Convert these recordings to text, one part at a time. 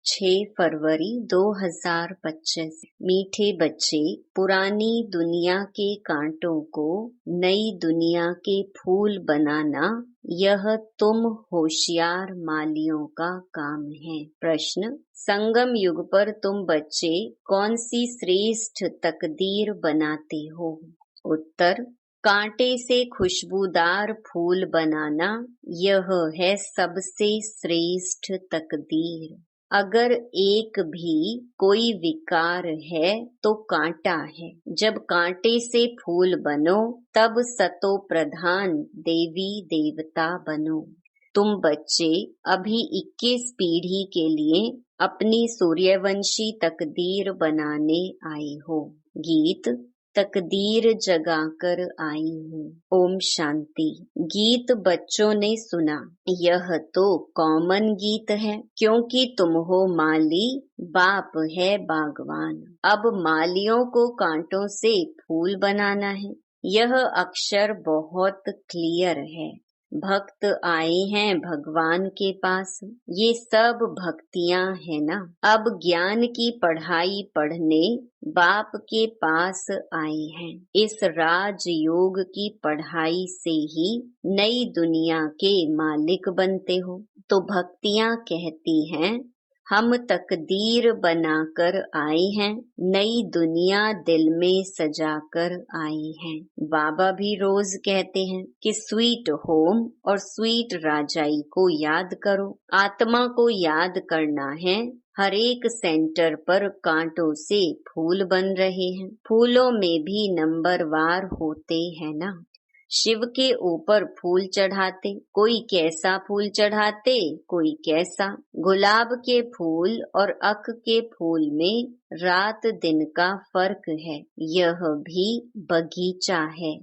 6 फरवरी 2025। मीठे बच्चे, पुरानी दुनिया के कांटों को नई दुनिया के फूल बनाना यह तुम होशियार मालियों का काम है। प्रश्न, संगम युग पर तुम बच्चे कौन सी श्रेष्ठ तकदीर बनाते हो? उत्तर, कांटे से खुशबूदार फूल बनाना यह है सबसे श्रेष्ठ तकदीर। अगर एक भी कोई विकार है तो कांटा है। जब कांटे से फूल बनो तब सतो प्रधान देवी देवता बनो। तुम बच्चे अभी 21 पीढ़ी के लिए अपनी सूर्यवंशी तकदीर बनाने आए हो। गीत, तकदीर जगाकर आई हूँ। ओम शांति। गीत बच्चों ने सुना। यह तो कॉमन गीत है, क्योंकि तुम हो माली, बाप है बागवान। अब मालियों को कांटों से फूल बनाना है। यह अक्षर बहुत क्लियर है। भक्त आए हैं भगवान के पास, ये सब भक्तियां है ना। अब ज्ञान की पढ़ाई पढ़ने बाप के पास आए हैं। इस राजयोग की पढ़ाई से ही नई दुनिया के मालिक बनते हो। तो भक्तियां कहती हैं, हम तकदीर बनाकर आए हैं, नई दुनिया दिल में सजाकर आए हैं। बाबा भी रोज कहते हैं कि स्वीट होम और स्वीट राजाई को याद करो। आत्मा को याद करना है। हर एक सेंटर पर कांटों से फूल बन रहे हैं। फूलों में भी नंबरवार होते हैं ना। शिव के ऊपर फूल चढ़ाते, कोई कैसा फूल चढ़ाते, कोई कैसा। गुलाब के फूल और अक के फूल में रात दिन का फर्क है। यह भी बगीचा है।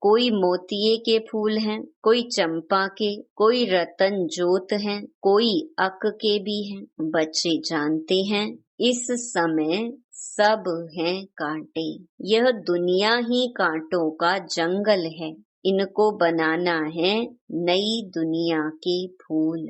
कोई मोतिये के फूल हैं, कोई चंपा के, कोई रतन जोत हैं, कोई अक के भी हैं। बच्चे जानते हैं इस समय सब हैं कांटे। यह दुनिया ही कांटों का जंगल है। इनको बनाना है नई दुनिया के फूल।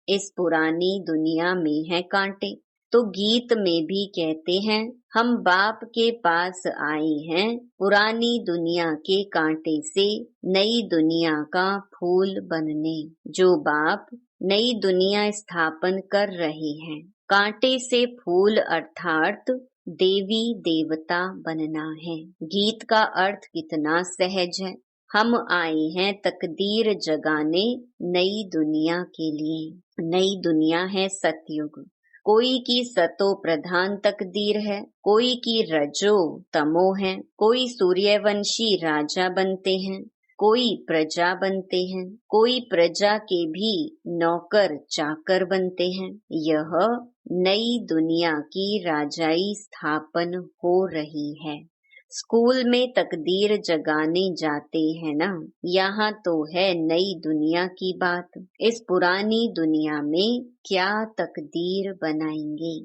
इस पुरानी दुनिया में है कांटे। तो गीत में भी कहते हैं, हम बाप के पास आए हैं पुरानी दुनिया के कांटे से नई दुनिया का फूल बनने। जो बाप नई दुनिया स्थापन कर रहे हैं, कांटे से फूल अर्थात देवी देवता बनना है। गीत का अर्थ कितना सहज है। हम आए हैं तकदीर जगाने नई दुनिया के लिए। नई दुनिया है सतयुग। कोई की सतो प्रधान तकदीर है, कोई की रजो तमो है। कोई सूर्यवंशी राजा बनते हैं, कोई प्रजा बनते हैं, कोई प्रजा के भी नौकर चाकर बनते हैं। यह नई दुनिया की राजाई स्थापन हो रही है। स्कूल में तकदीर जगाने जाते हैं ना, यहाँ तो है नई दुनिया की बात। इस पुरानी दुनिया में क्या तकदीर बनाएंगे?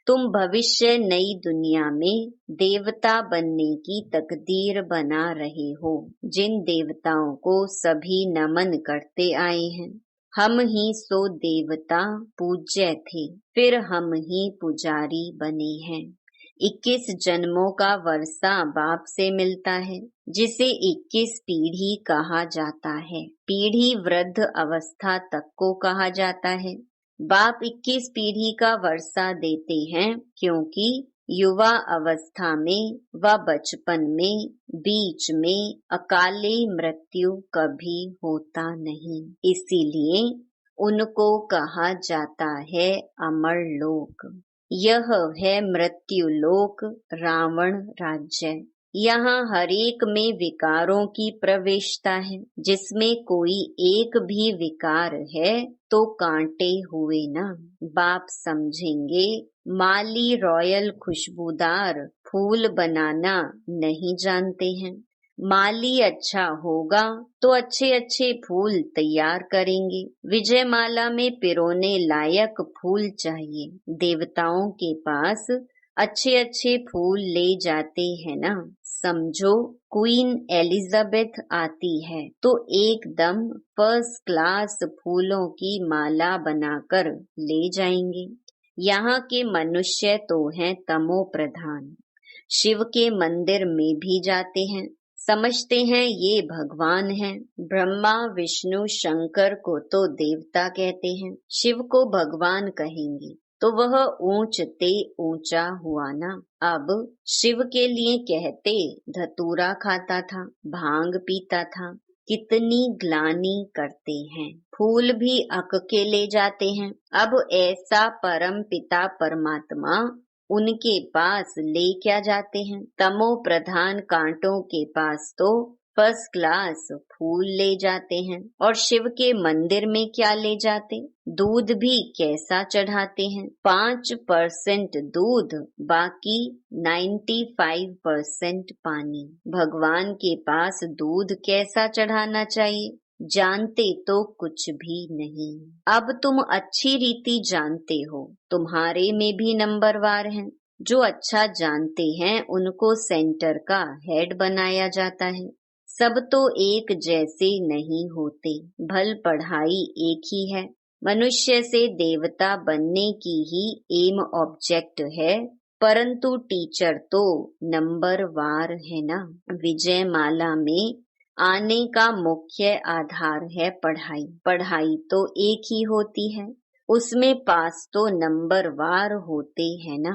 तुम भविष्य नई दुनिया में देवता बनने की तकदीर बना रहे हो। जिन देवताओं को सभी नमन करते आए हैं, हम ही सो देवता पूज्य थे, फिर हम ही पुजारी बने हैं। 21 जन्मों का वर्षा बाप से मिलता है, जिसे 21 पीढ़ी कहा जाता है। पीढ़ी वृद्ध अवस्था तक को कहा जाता है। बाप 21 पीढ़ी का वर्षा देते हैं, क्योंकि युवा अवस्था में व बचपन में बीच में अकाले मृत्यु कभी होता नहीं। इसीलिए उनको कहा जाता है अमर लोक। यह है मृत्यु लोक, रावण राज्य। यहाँ हर एक में विकारों की प्रवेशता है। जिसमें कोई एक भी विकार है तो कांटे हुए ना। बाप समझेंगे माली रॉयल खुशबूदार फूल बनाना नहीं जानते हैं। माली अच्छा होगा तो अच्छे अच्छे फूल तैयार करेंगे। विजयमाला में पिरोने लायक फूल चाहिए। देवताओं के पास अच्छे अच्छे फूल ले जाते हैं ना। समझो क्वीन एलिजाबेथ आती है तो एकदम फर्स्ट क्लास फूलों की माला बनाकर ले जाएंगे। यहाँ के मनुष्य तो हैं तमो प्रधान। शिव के मंदिर में भी जाते हैं, समझते हैं ये भगवान हैं। ब्रह्मा विष्णु शंकर को तो देवता कहते हैं, शिव को भगवान कहेंगे तो वह ऊंच ते ऊंचा हुआ ना। अब शिव के लिए कहते धतूरा खाता था, भांग पीता था, कितनी ग्लानि करते हैं। फूल भी अक के ले जाते हैं। अब ऐसा परम पिता परमात्मा उनके पास ले क्या जाते हैं? तमो प्रधान कांटों के पास तो फर्स्ट क्लास फूल ले जाते हैं। और शिव के मंदिर में क्या ले जाते? दूध भी कैसा चढ़ाते हैं? 5% दूध, बाकी 95% पानी। भगवान के पास दूध कैसा चढ़ाना चाहिए जानते तो कुछ भी नहीं। अब तुम अच्छी रीति जानते हो, तुम्हारे में भी नंबरवार हैं। जो अच्छा जानते हैं उनको सेंटर का हेड बनाया जाता है। सब तो एक जैसे नहीं होते, भल पढ़ाई एक ही है। मनुष्य से देवता बनने की ही एम ऑब्जेक्ट है, परंतु टीचर तो नंबरवार है ना। विजयमाला में आने का मुख्य आधार है पढ़ाई। पढ़ाई तो एक ही होती है, उसमें पास तो नंबरवार होते हैं ना।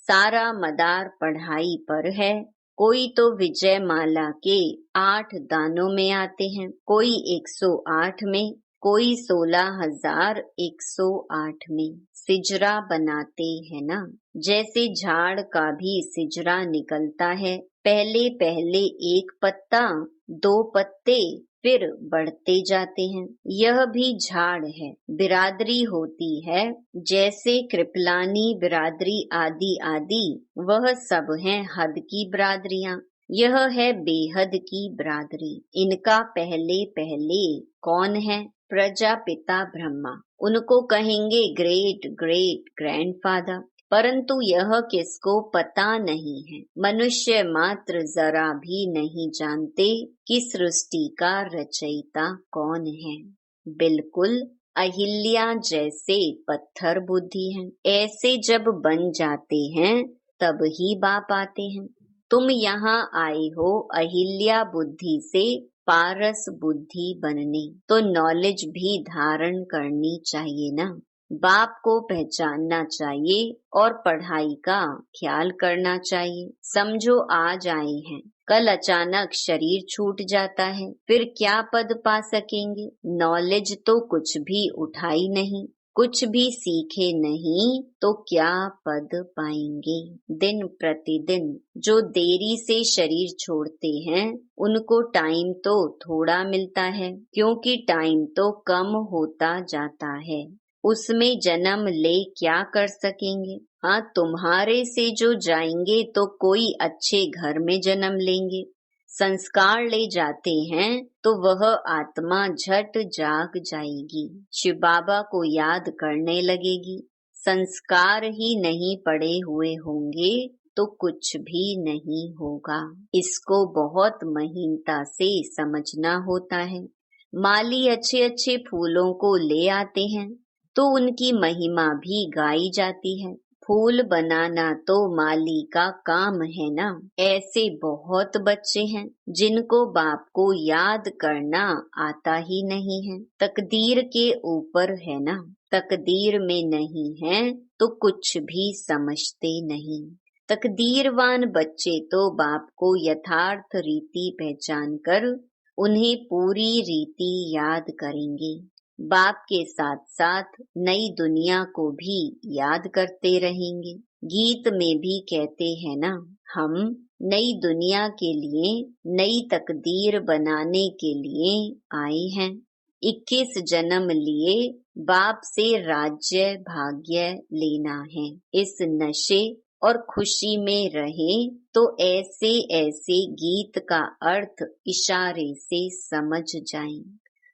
सारा मदार पढ़ाई पर है। कोई तो विजयमाला के 8 दानों में आते हैं, कोई 108 में, कोई 16,108 में। सिजरा बनाते हैं ना, जैसे झाड़ का भी सिजरा निकलता है। पहले पहले एक पत्ता, 2 पत्ते, फिर बढ़ते जाते हैं। यह भी झाड़ है, बिरादरी होती है, जैसे कृपलानी बिरादरी आदि आदि, वह सब हैं हद की बिरादरियां। यह है बेहद की बिरादरी। इनका पहले पहले कौन है? प्रजापिता ब्रह्मा। उनको कहेंगे ग्रेट ग्रेट ग्रैंडफादर, परंतु यह किसको पता नहीं है। मनुष्य मात्र जरा भी नहीं जानते कि सृष्टि का रचयिता कौन है। बिल्कुल अहिल्या जैसे पत्थर बुद्धि हैं। ऐसे जब बन जाते हैं तब ही बाप आते हैं। तुम यहाँ आए हो अहिल्या बुद्धि से पारस बुद्धि बनने, तो नॉलेज भी धारण करनी चाहिए ना। बाप को पहचानना चाहिए और पढ़ाई का ख्याल करना चाहिए। समझो आज आए हैं, कल अचानक शरीर छूट जाता है, फिर क्या पद पा सकेंगे? नॉलेज तो कुछ भी उठाई नहीं, कुछ भी सीखे नहीं, तो क्या पद पाएंगे? दिन प्रतिदिन जो देरी से शरीर छोड़ते हैं उनको टाइम तो थोड़ा मिलता है, क्योंकि टाइम तो कम होता जाता है। उसमें जन्म ले क्या कर सकेंगे? हाँ, तुम्हारे से जो जाएंगे तो कोई अच्छे घर में जन्म लेंगे। संस्कार ले जाते हैं तो वह आत्मा झट जाग जाएगी, शिव बाबा को याद करने लगेगी। संस्कार ही नहीं पड़े हुए होंगे तो कुछ भी नहीं होगा। इसको बहुत महीनता से समझना होता है। माली अच्छे अच्छे फूलों को ले आते हैं तो उनकी महिमा भी गाई जाती है। फूल बनाना तो माली का काम है ना। ऐसे बहुत बच्चे हैं जिनको बाप को याद करना आता ही नहीं है। तकदीर के ऊपर है ना, तकदीर में नहीं है तो कुछ भी समझते नहीं। तकदीरवान बच्चे तो बाप को यथार्थ रीति पहचान कर उन्हें पूरी रीति याद करेंगे। बाप के साथ साथ नई दुनिया को भी याद करते रहेंगे। गीत में भी कहते हैं ना, हम नई दुनिया के लिए, नई तकदीर बनाने के लिए आए हैं। 21 जन्म लिए बाप से राज्य भाग्य लेना है। इस नशे और खुशी में रहे तो ऐसे ऐसे गीत का अर्थ इशारे से समझ जाएं।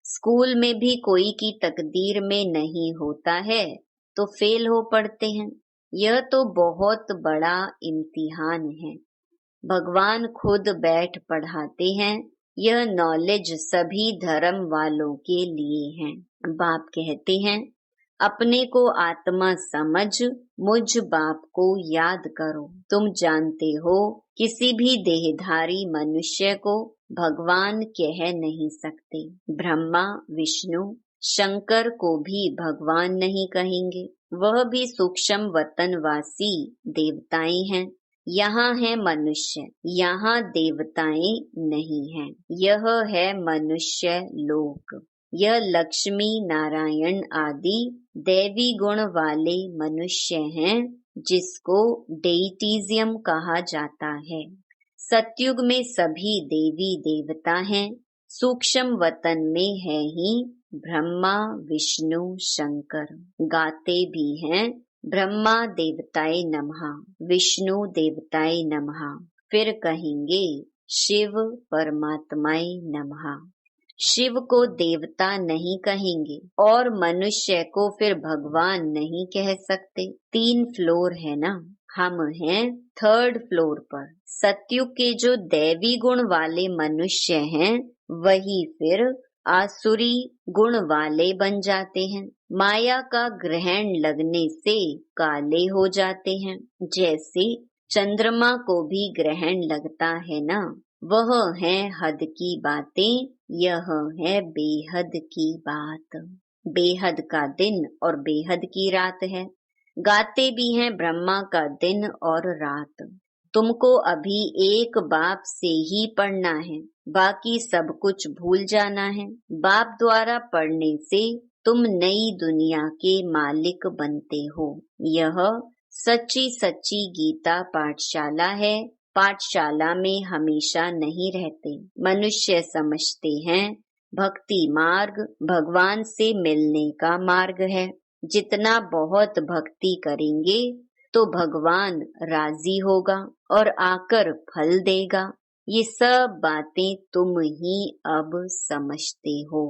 स्कूल में भी कोई की तकदीर में नहीं होता है तो फेल हो पड़ते हैं। यह तो बहुत बड़ा इम्तिहान है। भगवान खुद बैठ पढ़ाते हैं। यह नॉलेज सभी धर्म वालों के लिए है। बाप कहते हैं, अपने को आत्मा समझ मुझ बाप को याद करो। तुम जानते हो किसी भी देहधारी मनुष्य को भगवान कह नहीं सकते। ब्रह्मा, विष्णु, शंकर को भी भगवान नहीं कहेंगे। वह भी सूक्ष्म वतनवासी देवताएं हैं। यहाँ है मनुष्य, यहाँ देवताएं नहीं हैं। यह है मनुष्य लोक। यह लक्ष्मी नारायण आदि दैवी गुण वाले मनुष्य हैं, जिसको डेइटिज्म कहा जाता है। सतयुग में सभी देवी देवता हैं। सूक्ष्म वतन में है ही ब्रह्मा, विष्णु, शंकर। गाते भी हैं ब्रह्मा देवताय नमः, विष्णु देवताय नमः, फिर कहेंगे शिव परमात्माय नमः। शिव को देवता नहीं कहेंगे और मनुष्य को फिर भगवान नहीं कह सकते। 3 फ्लोर है ना, हम हैं 3rd फ्लोर पर। सतयुग के जो दैवी गुण वाले मनुष्य हैं वही फिर आसुरी गुण वाले बन जाते हैं। माया का ग्रहण लगने से काले हो जाते हैं। जैसे चंद्रमा को भी ग्रहण लगता है ना, वह है हद की बातें, यह है बेहद की बात। बेहद का दिन और बेहद की रात है। गाते भी हैं ब्रह्मा का दिन और रात। तुमको अभी एक बाप से ही पढ़ना है, बाकी सब कुछ भूल जाना है। बाप द्वारा पढ़ने से तुम नई दुनिया के मालिक बनते हो। यह सच्ची सच्ची गीता पाठशाला है। पाठशाला में हमेशा नहीं रहते। मनुष्य समझते हैं भक्ति मार्ग भगवान से मिलने का मार्ग है। जितना बहुत भक्ति करेंगे तो भगवान राजी होगा और आकर फल देगा। ये सब बातें तुम ही अब समझते हो।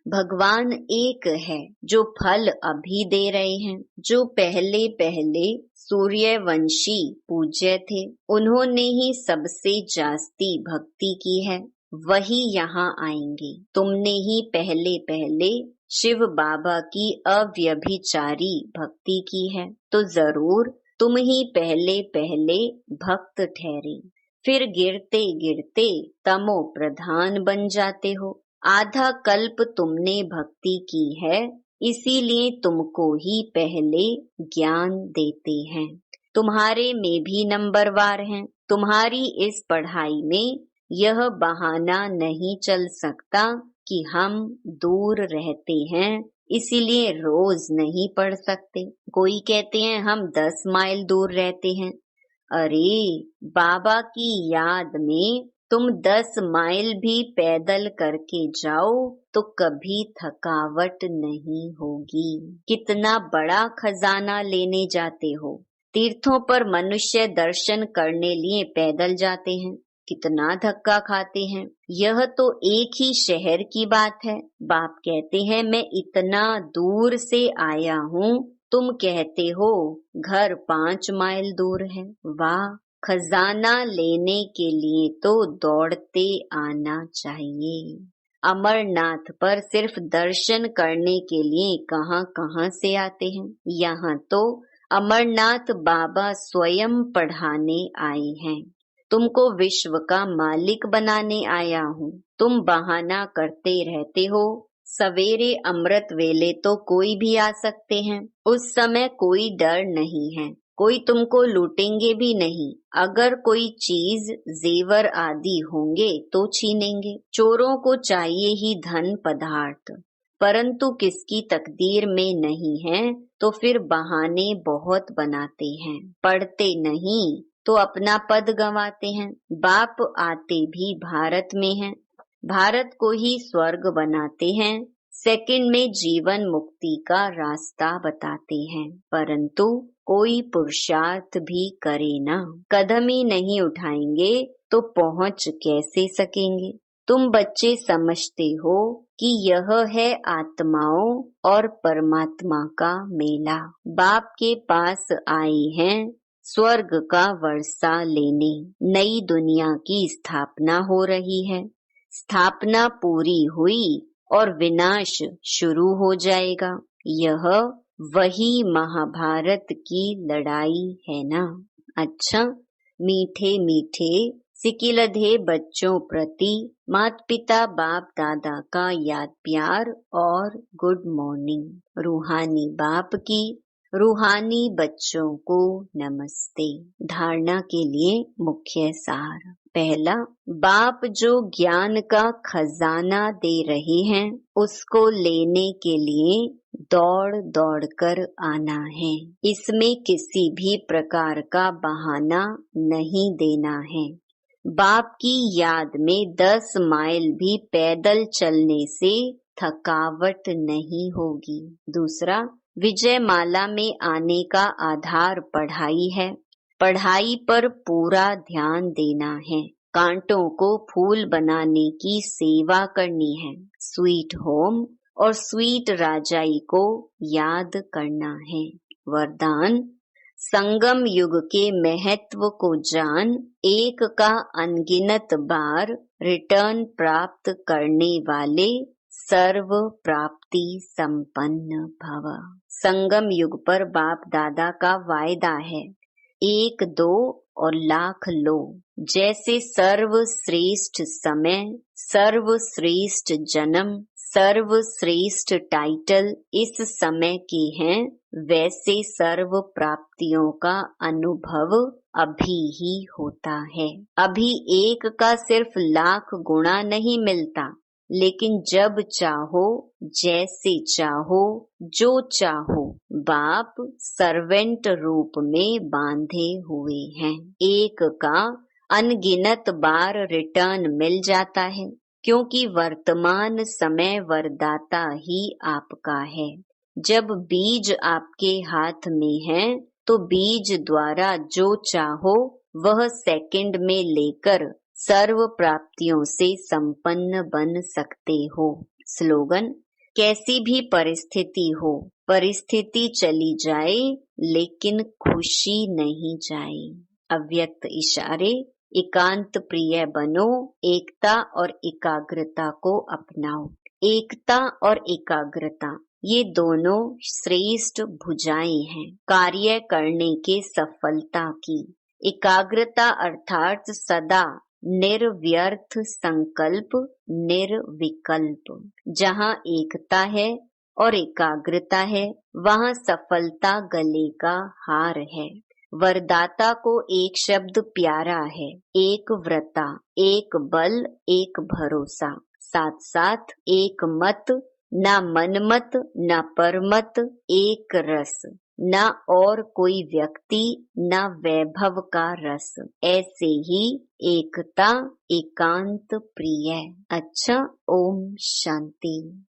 भगवान एक है जो फल अभी दे रहे हैं। जो पहले पहले सूर्यवंशी पूज्य थे, उन्होंने ही सबसे जास्ती भक्ति की है, वही यहाँ आएंगे। तुमने ही पहले पहले शिव बाबा की अव्यभिचारी भक्ति की है, तो जरूर तुम ही पहले पहले भक्त ठहरे। फिर गिरते गिरते तमो प्रधान बन जाते हो। आधा कल्प तुमने भक्ति की है, इसीलिए तुमको ही पहले ज्ञान देते हैं। तुम्हारे में भी नंबरवार हैं। तुम्हारी इस पढ़ाई में यह बहाना नहीं चल सकता कि हम दूर रहते हैं इसीलिए रोज नहीं पढ़ सकते। कोई कहते हैं हम 10 माइल दूर रहते हैं। अरे बाबा की याद में तुम 10 माइल भी पैदल करके जाओ तो कभी थकावट नहीं होगी। कितना बड़ा खजाना लेने जाते हो। तीर्थों पर मनुष्य दर्शन करने लिए पैदल जाते हैं, कितना धक्का खाते हैं। यह तो एक ही शहर की बात है। बाप कहते हैं मैं इतना दूर से आया हूँ, तुम कहते हो घर 5 माइल दूर है। वाह, खजाना लेने के लिए तो दौड़ते आना चाहिए। अमरनाथ पर सिर्फ दर्शन करने के लिए कहाँ कहाँ से आते हैं। यहाँ तो अमरनाथ बाबा स्वयं पढ़ाने आए हैं। तुमको विश्व का मालिक बनाने आया हूँ। तुम बहाना करते रहते हो। सवेरे अमृत वेले तो कोई भी आ सकते हैं। उस समय कोई डर नहीं है, कोई तुमको लूटेंगे भी नहीं। अगर कोई चीज जेवर आदि होंगे तो छीनेंगे। चोरों को चाहिए ही धन पदार्थ, परंतु किसकी तकदीर में नहीं है तो फिर बहाने बहुत बनाते हैं। पढ़ते नहीं तो अपना पद गंवाते हैं। बाप आते भी भारत में हैं, भारत को ही स्वर्ग बनाते हैं। सेकंड में जीवन मुक्ति का रास्ता बताते हैं, परंतु कोई पुरुषार्थ भी करे ना, कदम ही नहीं उठाएंगे तो पहुंच कैसे सकेंगे। तुम बच्चे समझते हो कि यह है आत्माओं और परमात्मा का मेला। बाप के पास आए हैं स्वर्ग का वर्षा लेने। नई दुनिया की स्थापना हो रही है। स्थापना पूरी हुई और विनाश शुरू हो जाएगा। यह वही महाभारत की लड़ाई है ना। अच्छा, मीठे मीठे सिकिलधे बच्चों प्रति माता पिता बाप दादा का याद प्यार और गुड मॉर्निंग। रूहानी बाप की रूहानी बच्चों को नमस्ते। धारणा के लिए मुख्य सार। पहला, बाप जो ज्ञान का खजाना दे रहे हैं उसको लेने के लिए दौड़ दौड़ कर आना है। इसमें किसी भी प्रकार का बहाना नहीं देना है। बाप की याद में 10 माइल भी पैदल चलने से थकावट नहीं होगी। दूसरा, विजयमाला में आने का आधार पढ़ाई है। पढ़ाई पर पूरा ध्यान देना है। कांटों को फूल बनाने की सेवा करनी है। स्वीट होम और स्वीट राजाई को याद करना है। वरदान, संगम युग के महत्व को जान, एक का अनगिनत बार रिटर्न प्राप्त करने वाले सर्व प्राप्ति संपन्न भव। संगम युग पर बाप दादा का वायदा है, 1, 2 और लाख लो। जैसे सर्वश्रेष्ठ समय, सर्वश्रेष्ठ जन्म, सर्वश्रेष्ठ टाइटल इस समय के हैं, वैसे सर्व प्राप्तियों का अनुभव अभी ही होता है। अभी एक का सिर्फ लाख गुणा नहीं मिलता, लेकिन जब चाहो, जैसे चाहो, जो चाहो, बाप सर्वेंट रूप में बांधे हुए हैं। एक का अनगिनत बार रिटर्न मिल जाता है, क्योंकि वर्तमान समय वरदाता ही आपका है। जब बीज आपके हाथ में है तो बीज द्वारा जो चाहो वह सेकंड में लेकर सर्व प्राप्तियों से संपन्न बन सकते हो। स्लोगन, कैसी भी परिस्थिति हो, परिस्थिति चली जाए लेकिन खुशी नहीं जाए। अव्यक्त इशारे, एकांत प्रिय बनो, एकता और एकाग्रता को अपनाओ। एकता और एकाग्रता ये दोनों श्रेष्ठ भुजाएं हैं कार्य करने के सफलता की। एकाग्रता अर्थात सदा निर्व्यर्थ संकल्प, निर्विकल्प। जहाँ एकता है और एकाग्रता है, वहाँ सफलता गले का हार है। वरदाता को एक शब्द प्यारा है, एक व्रता, एक बल, एक भरोसा, साथ साथ एक मत, ना मनमत ना परमत, एक रस, ना और कोई व्यक्ति, ना वैभव का रस। ऐसे ही एकता, एकांत प्रिय। अच्छा, ओम शांति।